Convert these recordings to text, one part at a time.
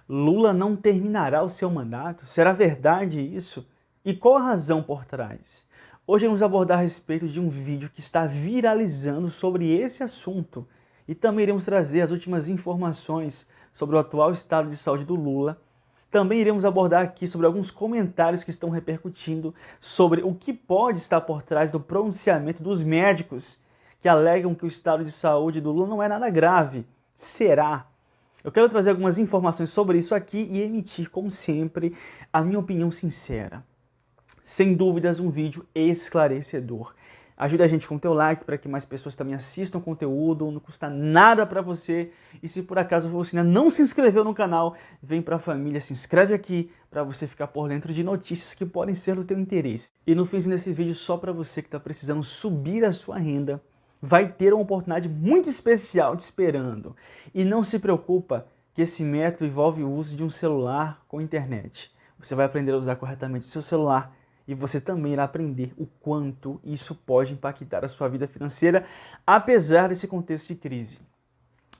Lula não terminará o seu mandato? Será verdade isso? E qual a razão por trás? Hoje vamos abordar a respeito de um vídeo que está viralizando sobre esse assunto. E também iremos trazer as últimas informações sobre o atual estado de saúde do Lula. Também iremos abordar aqui sobre alguns comentários que estão repercutindo sobre o que pode estar por trás do pronunciamento dos médicos que alegam que o estado de saúde do Lula não é nada grave. Será? Eu quero trazer algumas informações sobre isso aqui e emitir, como sempre, a minha opinião sincera. Sem dúvidas, um vídeo esclarecedor. Ajuda a gente com o teu like para que mais pessoas também assistam o conteúdo, não custa nada para você. E se por acaso você ainda não se inscreveu no canal, vem para a família, se inscreve aqui para você ficar por dentro de notícias que podem ser do teu interesse. E no fim desse vídeo, só para você que está precisando subir a sua renda, vai ter uma oportunidade muito especial te esperando. E não se preocupa que esse método envolve o uso de um celular com internet. Você vai aprender a usar corretamente o seu celular e você também irá aprender o quanto isso pode impactar a sua vida financeira, apesar desse contexto de crise.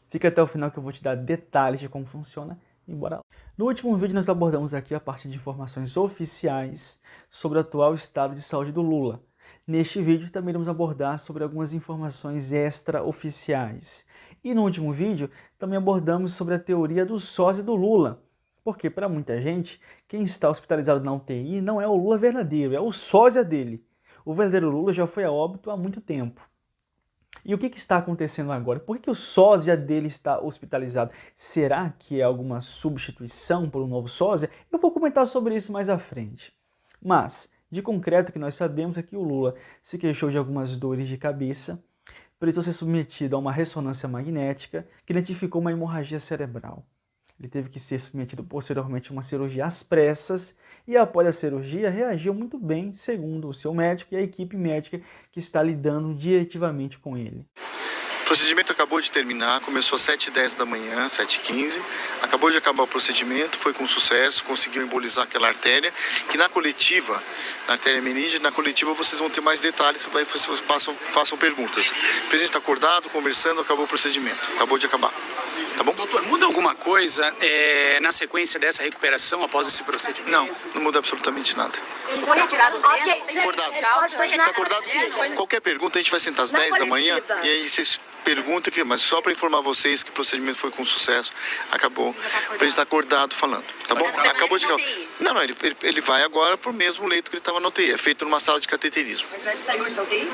Fica até o final que eu vou te dar detalhes de como funciona e bora lá. No último vídeo nós abordamos aqui a parte de informações oficiais sobre o atual estado de saúde do Lula. Neste vídeo também iremos abordar sobre algumas informações extraoficiais. E no último vídeo também abordamos sobre a teoria do sósia do Lula. Porque para muita gente, quem está hospitalizado na UTI não é o Lula verdadeiro, é o sósia dele. O verdadeiro Lula já foi a óbito há muito tempo. E o que está acontecendo agora? Por que o sósia dele está hospitalizado? Será que é alguma substituição por um novo sósia? Eu vou comentar sobre isso mais à frente. Mas, de concreto, que nós sabemos é que o Lula se queixou de algumas dores de cabeça, precisou ser submetido a uma ressonância magnética que identificou uma hemorragia cerebral. Ele teve que ser submetido posteriormente a uma cirurgia às pressas e após a cirurgia reagiu muito bem, segundo o seu médico e a equipe médica que está lidando diretivamente com ele. O procedimento acabou de terminar, começou às 7h10 da manhã, 7h15, acabou de acabar o procedimento, foi com sucesso, conseguiu embolizar aquela artéria, que na coletiva, na artéria meníngea, na coletiva vocês vão ter mais detalhes, vocês façam perguntas. O presidente está acordado, conversando, acabou o procedimento, acabou de acabar. Tá bom? Doutor, muda alguma coisa na sequência dessa recuperação após esse procedimento? Não muda absolutamente nada. Ele foi retirado do treino? Acordado. Está acordado? Qualquer pergunta, a gente vai sentar às 10 da manhã e aí vocês perguntam aqui, mas só para informar vocês que o procedimento foi com sucesso, acabou. O presidente está acordado falando, tá bom? Acabou de acabar. Não, ele vai agora pro mesmo leito que ele estava na UTI, é feito numa sala de cateterismo. Mas ele saiu de UTI?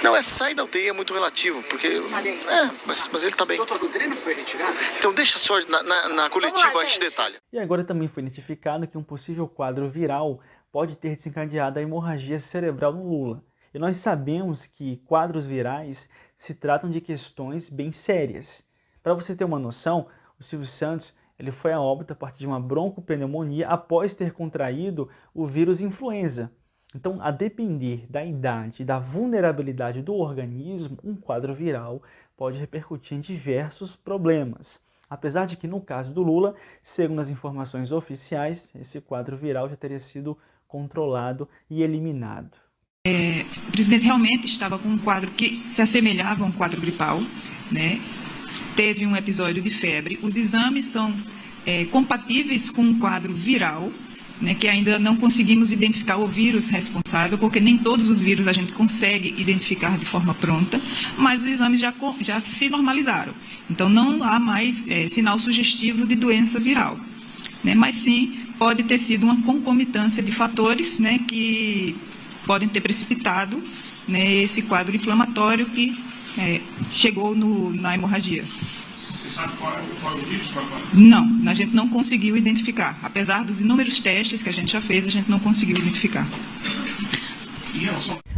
Não, sair da UTI é muito relativo, porque... mas ele está bem. Doutor, do treino foi retirado? Então deixa só, na coletiva a gente detalha. E agora também foi identificado que um possível quadro viral pode ter desencadeado a hemorragia cerebral no Lula. E nós sabemos que quadros virais se tratam de questões bem sérias. Para você ter uma noção, o Silvio Santos ele foi a óbito a partir de uma broncopneumonia após ter contraído o vírus influenza. Então, a depender da idade e da vulnerabilidade do organismo, um quadro viral pode repercutir em diversos problemas. Apesar de que, no caso do Lula, segundo as informações oficiais, esse quadro viral já teria sido controlado e eliminado. O presidente realmente estava com um quadro que se assemelhava a um quadro gripal, né? Teve um episódio de febre. Os exames são compatíveis com um quadro viral, né, que ainda não conseguimos identificar o vírus responsável, porque nem todos os vírus a gente consegue identificar de forma pronta, mas os exames já se normalizaram. Então, não há mais sinal sugestivo de doença viral, né, mas sim pode ter sido uma concomitância de fatores, né, que podem ter precipitado, né, esse quadro inflamatório que chegou na hemorragia. Você sabe qual é o vírus? Não, a gente não conseguiu identificar. Apesar dos inúmeros testes que a gente já fez, a gente não conseguiu identificar.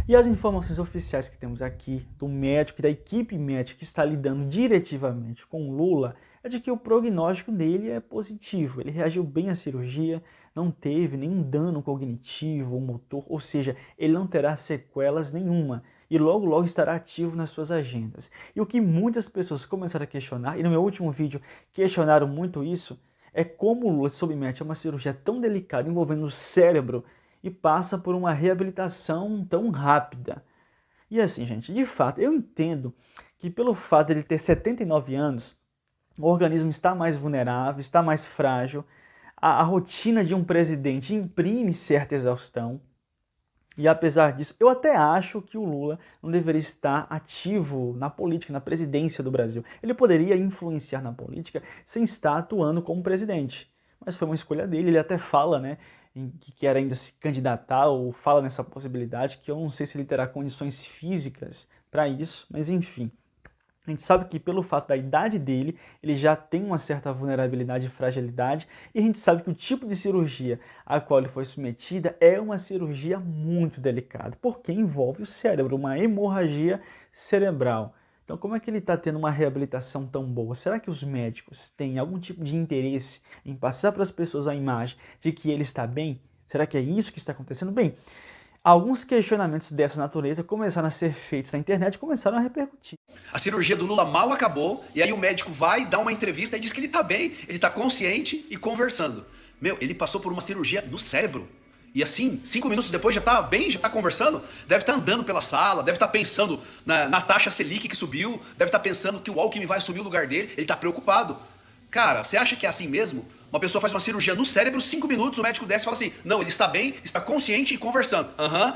E as informações oficiais que temos aqui do médico e da equipe médica que está lidando diretivamente com o Lula é de que o prognóstico dele é positivo. Ele reagiu bem à cirurgia, não teve nenhum dano cognitivo ou motor, ou seja, ele não terá sequelas nenhuma. E logo logo estará ativo nas suas agendas. E o que muitas pessoas começaram a questionar, e no meu último vídeo questionaram muito isso, é como o Lula se submete a uma cirurgia tão delicada envolvendo o cérebro e passa por uma reabilitação tão rápida. E assim, gente, de fato, eu entendo que pelo fato de ele ter 79 anos, o organismo está mais vulnerável, está mais frágil, a rotina de um presidente imprime certa exaustão. E apesar disso, eu até acho que o Lula não deveria estar ativo na política, na presidência do Brasil. Ele poderia influenciar na política sem estar atuando como presidente. Mas foi uma escolha dele, ele até fala, né, que quer ainda se candidatar ou fala nessa possibilidade, que eu não sei se ele terá condições físicas para isso, mas enfim. A gente sabe que pelo fato da idade dele, ele já tem uma certa vulnerabilidade e fragilidade, e a gente sabe que o tipo de cirurgia a qual ele foi submetida é uma cirurgia muito delicada, porque envolve o cérebro, uma hemorragia cerebral. Então como é que ele está tendo uma reabilitação tão boa? Será que os médicos têm algum tipo de interesse em passar para as pessoas a imagem de que ele está bem? Será que é isso que está acontecendo? Bem, alguns questionamentos dessa natureza começaram a ser feitos na internet e começaram a repercutir. A cirurgia do Lula mal acabou, e aí o médico vai dar uma entrevista e diz que ele tá bem, ele tá consciente e conversando. Meu, ele passou por uma cirurgia no cérebro. E assim, 5 minutos depois já tá bem, já tá conversando, deve estar andando pela sala, deve estar pensando na taxa Selic que subiu, deve estar pensando que o Alckmin vai assumir o lugar dele, ele tá preocupado. Cara, você acha que é assim mesmo? Uma pessoa faz uma cirurgia no cérebro, 5 minutos, o médico desce e fala assim, não, ele está bem, está consciente e conversando.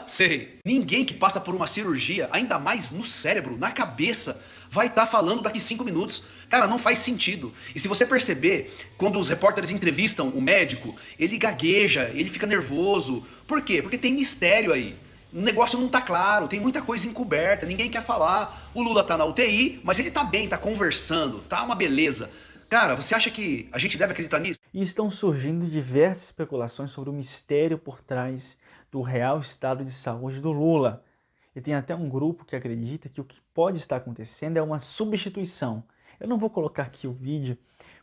Sei. Ninguém que passa por uma cirurgia, ainda mais no cérebro, na cabeça, vai estar falando daqui 5 minutos. Cara, não faz sentido. E se você perceber, quando os repórteres entrevistam o médico, ele gagueja, ele fica nervoso. Por quê? Porque tem mistério aí. O negócio não tá claro, tem muita coisa encoberta, ninguém quer falar. O Lula tá na UTI, mas ele tá bem, tá conversando, tá uma beleza. Cara, você acha que a gente deve acreditar nisso? E estão surgindo diversas especulações sobre o mistério por trás do real estado de saúde do Lula. E tem até um grupo que acredita que o que pode estar acontecendo é uma substituição. Eu não vou colocar aqui o vídeo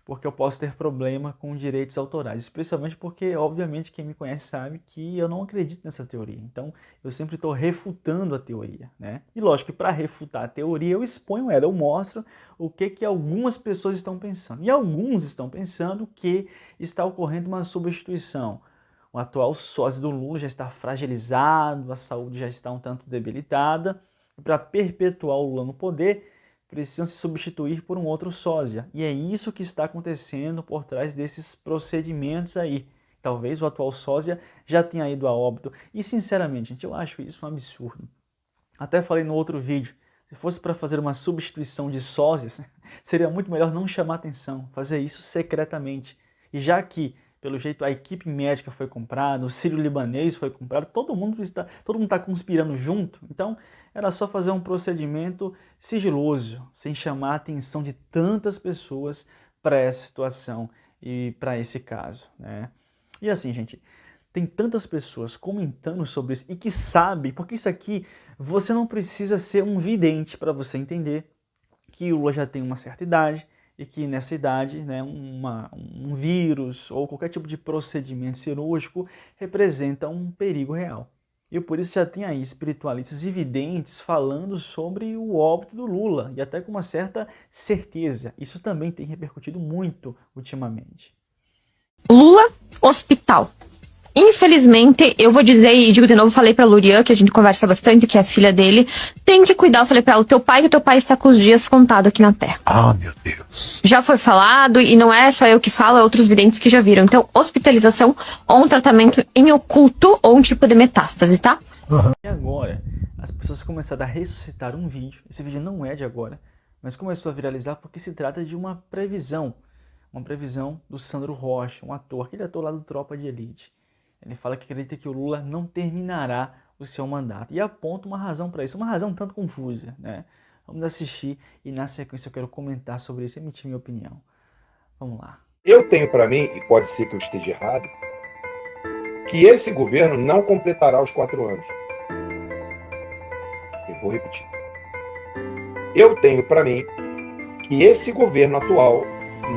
porque eu posso ter problema com direitos autorais, especialmente porque, obviamente, quem me conhece sabe que eu não acredito nessa teoria. Então, eu sempre estou refutando a teoria, né? E lógico que para refutar a teoria eu exponho ela, eu mostro o que algumas pessoas estão pensando. E alguns estão pensando que está ocorrendo uma substituição. O atual sósia do Lula já está fragilizado, a saúde já está um tanto debilitada, e para perpetuar o Lula no poder, precisam se substituir por um outro sósia. E é isso que está acontecendo por trás desses procedimentos aí. Talvez o atual sósia já tenha ido a óbito. E sinceramente, gente, eu acho isso um absurdo. Até falei no outro vídeo, se fosse para fazer uma substituição de sósias, seria muito melhor não chamar atenção, fazer isso secretamente. E já que, pelo jeito, a equipe médica foi comprada, o sírio-libanês foi comprado, todo mundo está conspirando junto, então era só fazer um procedimento sigiloso, sem chamar a atenção de tantas pessoas para essa situação e para esse caso, né? E assim, gente, tem tantas pessoas comentando sobre isso e que sabem, porque isso aqui você não precisa ser um vidente para você entender que o Lula já tem uma certa idade e que nessa idade, né, um vírus ou qualquer tipo de procedimento cirúrgico representa um perigo real. E por isso já tem aí espiritualistas e videntes falando sobre o óbito do Lula, e até com uma certa certeza. Isso também tem repercutido muito ultimamente. Lula, hospital. Infelizmente, eu vou dizer e digo de novo, falei pra Lurian, que a gente conversa bastante, que é a filha dele, tem que cuidar, eu falei pra ela, que o teu pai está com os dias contados aqui na Terra. Ah, meu Deus. Já foi falado, e não é só eu que falo, é outros videntes que já viram. Então, hospitalização ou um tratamento em oculto ou um tipo de metástase, tá? E agora, as pessoas começaram a ressuscitar um vídeo, esse vídeo não é de agora, mas começou a viralizar porque se trata de uma previsão do Sandro Rocha, um ator, aquele ator lá do Tropa de Elite. Ele fala que acredita que o Lula não terminará o seu mandato. E aponta uma razão para isso, uma razão um tanto confusa, né? Vamos assistir e na sequência eu quero comentar sobre isso e emitir minha opinião. Vamos lá. Eu tenho para mim, e pode ser que eu esteja errado, que esse governo não completará os 4 anos. Eu vou repetir. Eu tenho para mim que esse governo atual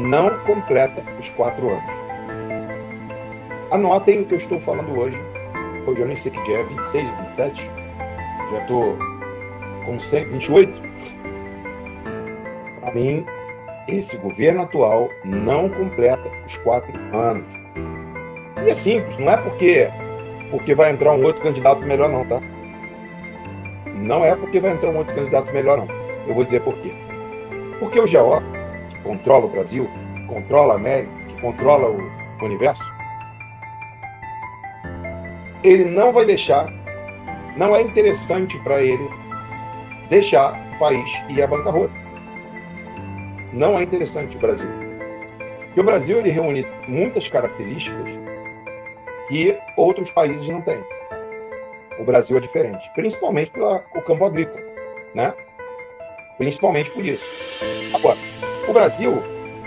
não completa os 4 anos. Anotem o que eu estou falando hoje. Hoje eu nem sei que dia é, 26, 27. Já estou com 28. Para mim, esse governo atual não completa os 4 anos. E é simples, não é porque vai entrar um outro candidato melhor não, tá? Não é porque vai entrar um outro candidato melhor não. Eu vou dizer por quê. Porque o GO, que controla o Brasil, controla a América, que controla o universo, ele não vai deixar, não é interessante para ele deixar o país ir à bancarrota. Não é interessante o Brasil. Porque o Brasil ele reúne muitas características que outros países não têm. O Brasil é diferente, principalmente pelo campo agrícola, né? Principalmente por isso. Agora, o Brasil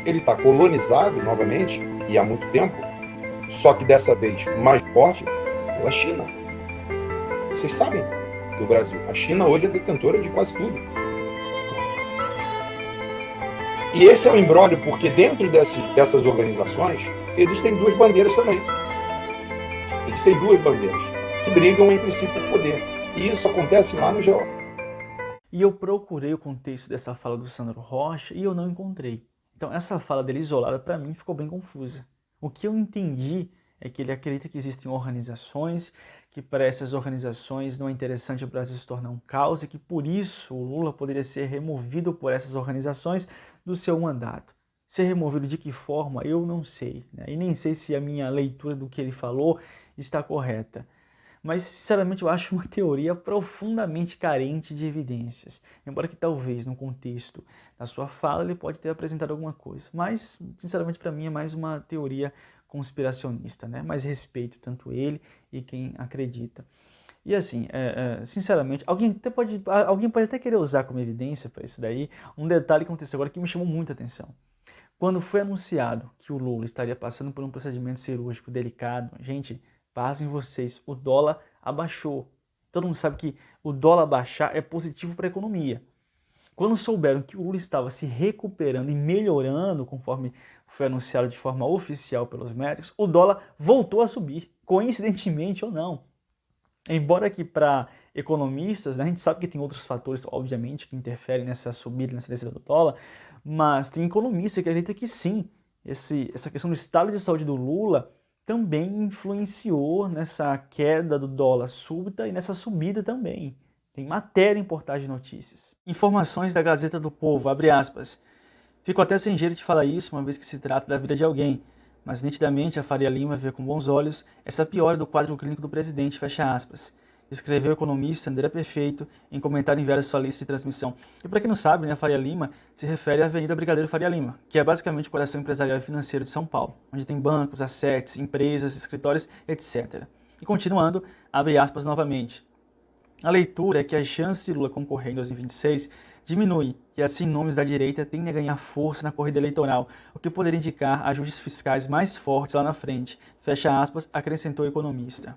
ele está colonizado novamente, e há muito tempo, só que dessa vez mais forte, pela China. Vocês sabem do Brasil. A China hoje é detentora de quase tudo. E esse é um imbróglio porque dentro dessas organizações existem duas bandeiras também. Existem duas bandeiras que brigam entre si por poder. E isso acontece lá no GO. E eu procurei o contexto dessa fala do Sandro Rocha e eu não encontrei. Então essa fala dele isolada para mim ficou bem confusa. O que eu entendi é que ele acredita que existem organizações, que para essas organizações não é interessante o Brasil se tornar um caos e que por isso o Lula poderia ser removido por essas organizações do seu mandato. Ser removido de que forma, eu não sei, né? E nem sei se a minha leitura do que ele falou está correta. Mas, sinceramente, eu acho uma teoria profundamente carente de evidências. Embora que talvez, no contexto da sua fala, ele pode ter apresentado alguma coisa. Mas, sinceramente, para mim é mais uma teoria conspiracionista, né? Mas respeito tanto ele e quem acredita. E assim, sinceramente, alguém pode até querer usar como evidência para isso daí um detalhe que aconteceu agora que me chamou muita atenção. Quando foi anunciado que o Lula estaria passando por um procedimento cirúrgico delicado, gente, pasmem vocês, o dólar abaixou. Todo mundo sabe que o dólar baixar é positivo para a economia. Quando souberam que o Lula estava se recuperando e melhorando, conforme foi anunciado de forma oficial pelos médicos, o dólar voltou a subir, coincidentemente ou não. Embora que para economistas, né, a gente sabe que tem outros fatores, obviamente, que interferem nessa subida, nessa descida do dólar, mas tem economista que acredita que sim, essa questão do estado de saúde do Lula também influenciou nessa queda do dólar súbita e nessa subida também. Tem matéria em portais de notícias. Informações da Gazeta do Povo, abre aspas. Fico até sem jeito de falar isso, uma vez que se trata da vida de alguém, mas nitidamente a Faria Lima vê com bons olhos essa piora do quadro clínico do presidente, fecha aspas. Escreveu o economista André Perfeito em comentário enviado à sua lista de transmissão. E para quem não sabe, né, a Faria Lima se refere à Avenida Brigadeiro Faria Lima, que é basicamente o coração empresarial e financeiro de São Paulo, onde tem bancos, assets, empresas, escritórios, etc. E continuando, abre aspas novamente. A leitura é que a chance de Lula concorrer em 2026 diminui e assim nomes da direita tendem a ganhar força na corrida eleitoral, o que poderia indicar ajustes fiscais mais fortes lá na frente, fecha aspas, acrescentou o economista.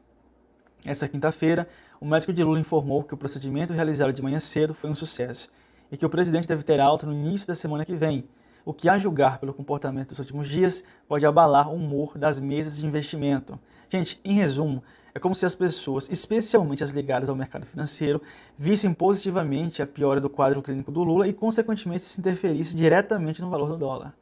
Essa quinta-feira, o médico de Lula informou que o procedimento realizado de manhã cedo foi um sucesso e que o presidente deve ter alta no início da semana que vem, o que, a julgar pelo comportamento dos últimos dias, pode abalar o humor das mesas de investimento. Gente, em resumo, é como se as pessoas, especialmente as ligadas ao mercado financeiro, vissem positivamente a piora do quadro clínico do Lula e, consequentemente, se interferisse diretamente no valor do dólar.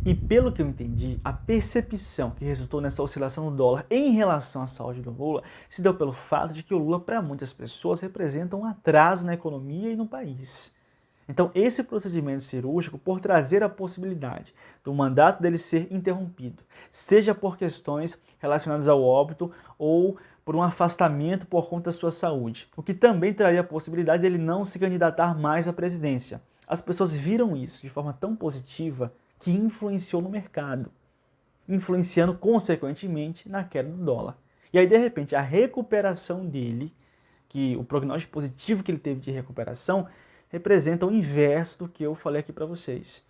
E pelo que eu entendi, a percepção que resultou nessa oscilação do dólar em relação à saúde do Lula se deu pelo fato de que o Lula, para muitas pessoas, representa um atraso na economia e no país. Então, esse procedimento cirúrgico, por trazer a possibilidade do mandato dele ser interrompido, seja por questões relacionadas ao óbito ou por um afastamento por conta da sua saúde, o que também traria a possibilidade dele não se candidatar mais à presidência. As pessoas viram isso de forma tão positiva que influenciou no mercado, influenciando consequentemente na queda do dólar. E aí, de repente, a recuperação dele, que o prognóstico positivo que ele teve de recuperação, representa o inverso do que eu falei aqui para vocês.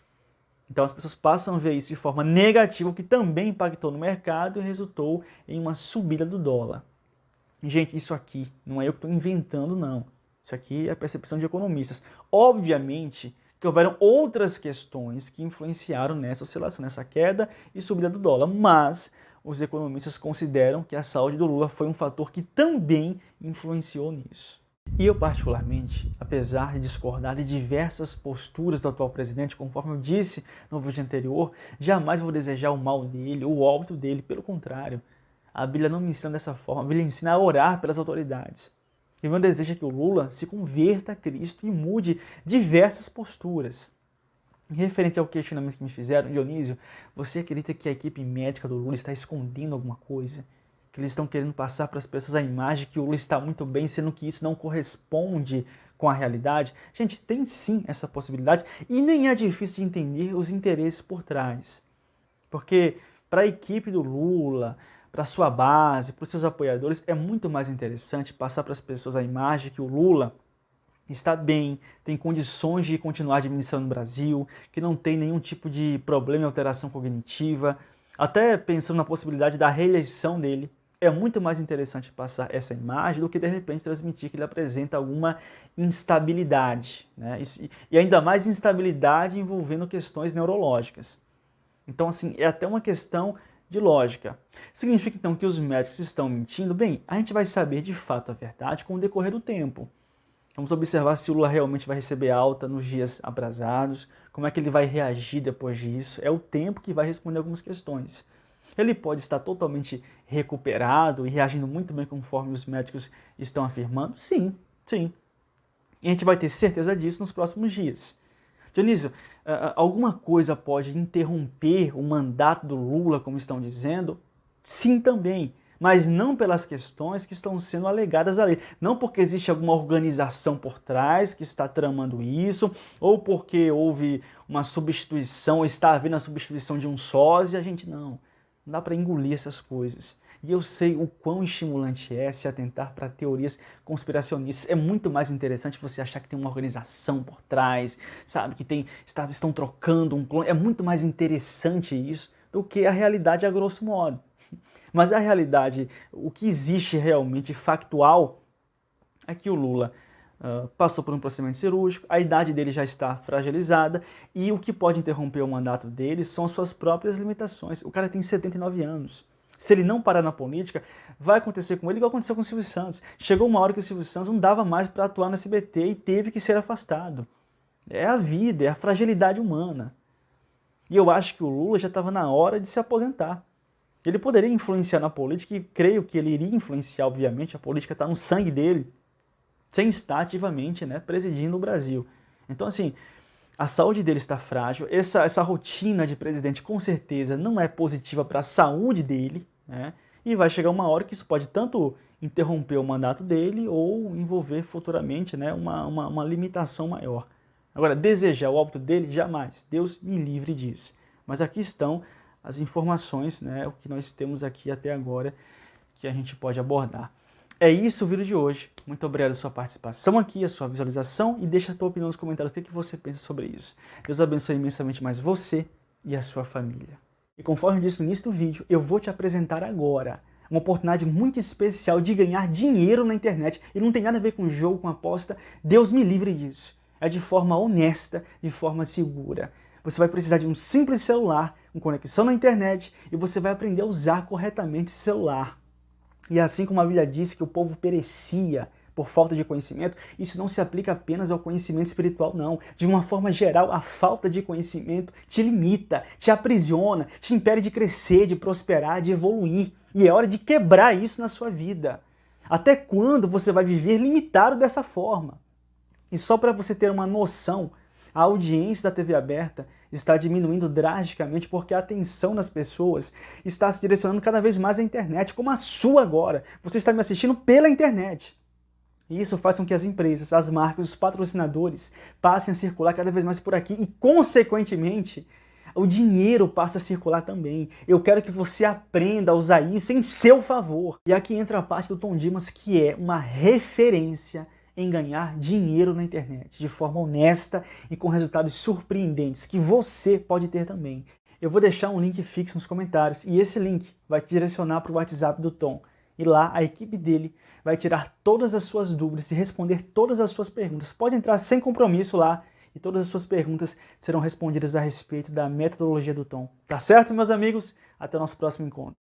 Então as pessoas passam a ver isso de forma negativa, o que também impactou no mercado e resultou em uma subida do dólar. Gente, isso aqui não é eu que estou inventando, não. Isso aqui é a percepção de economistas. Obviamente que houveram outras questões que influenciaram nessa oscilação, nessa queda e subida do dólar, mas os economistas consideram que a saúde do Lula foi um fator que também influenciou nisso. E eu, particularmente, apesar de discordar de diversas posturas do atual presidente, conforme eu disse no vídeo anterior, jamais vou desejar o mal dele, o óbito dele, pelo contrário. A Bíblia não me ensina dessa forma, a Bíblia ensina a orar pelas autoridades. E o meu desejo é que o Lula se converta a Cristo e mude diversas posturas. Referente ao questionamento que me fizeram, Dionísio, você acredita que a equipe médica do Lula está escondendo alguma coisa? Que eles estão querendo passar para as pessoas a imagem que o Lula está muito bem, sendo que isso não corresponde com a realidade? Gente, tem sim essa possibilidade e nem é difícil de entender os interesses por trás. Porque para a equipe do Lula, para a sua base, para os seus apoiadores, é muito mais interessante passar para as pessoas a imagem que o Lula está bem, tem condições de continuar administrando o Brasil, que não tem nenhum tipo de problema em alteração cognitiva, até pensando na possibilidade da reeleição dele. É muito mais interessante passar essa imagem do que, de repente, transmitir que ele apresenta alguma instabilidade, né? E ainda mais instabilidade envolvendo questões neurológicas. Então, assim, é até uma questão de lógica. Significa, então, que os médicos estão mentindo? Bem, a gente vai saber, de fato, a verdade com o decorrer do tempo. Vamos observar se o Lula realmente vai receber alta nos dias aprazados, como é que ele vai reagir depois disso. É o tempo que vai responder algumas questões. Ele pode estar totalmente recuperado e reagindo muito bem conforme os médicos estão afirmando? Sim, sim. E a gente vai ter certeza disso nos próximos dias. Dionísio, alguma coisa pode interromper o mandato do Lula, como estão dizendo? Sim, também. Mas não pelas questões que estão sendo alegadas a ele. Não porque existe alguma organização por trás que está tramando isso, ou porque houve uma substituição, ou está havendo a substituição de um sósia. A gente não dá para engolir essas coisas. E eu sei o quão estimulante é se atentar para teorias conspiracionistas. É muito mais interessante você achar que tem uma organização por trás, sabe, que estão trocando um clone. É muito mais interessante isso do que a realidade a grosso modo. Mas a realidade, o que existe realmente factual, é que o Lula passou por um procedimento cirúrgico, a idade dele já está fragilizada e o que pode interromper o mandato dele são as suas próprias limitações. O cara tem 79 anos. Se ele não parar na política, vai acontecer com ele igual aconteceu com o Silvio Santos. Chegou uma hora que o Silvio Santos não dava mais para atuar no SBT e teve que ser afastado. É a vida, é a fragilidade humana. E eu acho que o Lula já estava na hora de se aposentar. Ele poderia influenciar na política e creio que ele iria influenciar, obviamente, a política está no sangue dele, sem estar ativamente, né, presidindo o Brasil. Então, assim, a saúde dele está frágil, essa rotina de presidente com certeza não é positiva para a saúde dele, né, e vai chegar uma hora que isso pode tanto interromper o mandato dele ou envolver futuramente, né, uma limitação maior. Agora, desejar o óbito dele, jamais. Deus me livre disso. Mas aqui estão as informações, né, o que nós temos aqui até agora que a gente pode abordar. É isso o vídeo de hoje. Muito obrigado pela sua participação aqui, a sua visualização e deixa a tua opinião nos comentários, o que você pensa sobre isso. Deus abençoe imensamente mais você e a sua família. E conforme eu disse no início do vídeo, eu vou te apresentar agora uma oportunidade muito especial de ganhar dinheiro na internet e não tem nada a ver com jogo, com aposta. Deus me livre disso. É de forma honesta, de forma segura. Você vai precisar de um simples celular, com conexão na internet, e você vai aprender a usar corretamente esse celular. E assim como a Bíblia diz que o povo perecia por falta de conhecimento, isso não se aplica apenas ao conhecimento espiritual, não. De uma forma geral, a falta de conhecimento te limita, te aprisiona, te impede de crescer, de prosperar, de evoluir. E é hora de quebrar isso na sua vida. Até quando você vai viver limitado dessa forma? E só para você ter uma noção, a audiência da TV aberta está diminuindo drasticamente porque a atenção das pessoas está se direcionando cada vez mais à internet, como a sua agora. Você está me assistindo pela internet. E isso faz com que as empresas, as marcas, os patrocinadores passem a circular cada vez mais por aqui e, consequentemente, o dinheiro passa a circular também. Eu quero que você aprenda a usar isso em seu favor. E aqui entra a parte do Tom Dimas, que é uma referência em ganhar dinheiro na internet, de forma honesta e com resultados surpreendentes, que você pode ter também. Eu vou deixar um link fixo nos comentários e esse link vai te direcionar para o WhatsApp do Tom. E lá a equipe dele vai tirar todas as suas dúvidas e responder todas as suas perguntas. Pode entrar sem compromisso lá e todas as suas perguntas serão respondidas a respeito da metodologia do Tom. Tá certo, meus amigos? Até o nosso próximo encontro.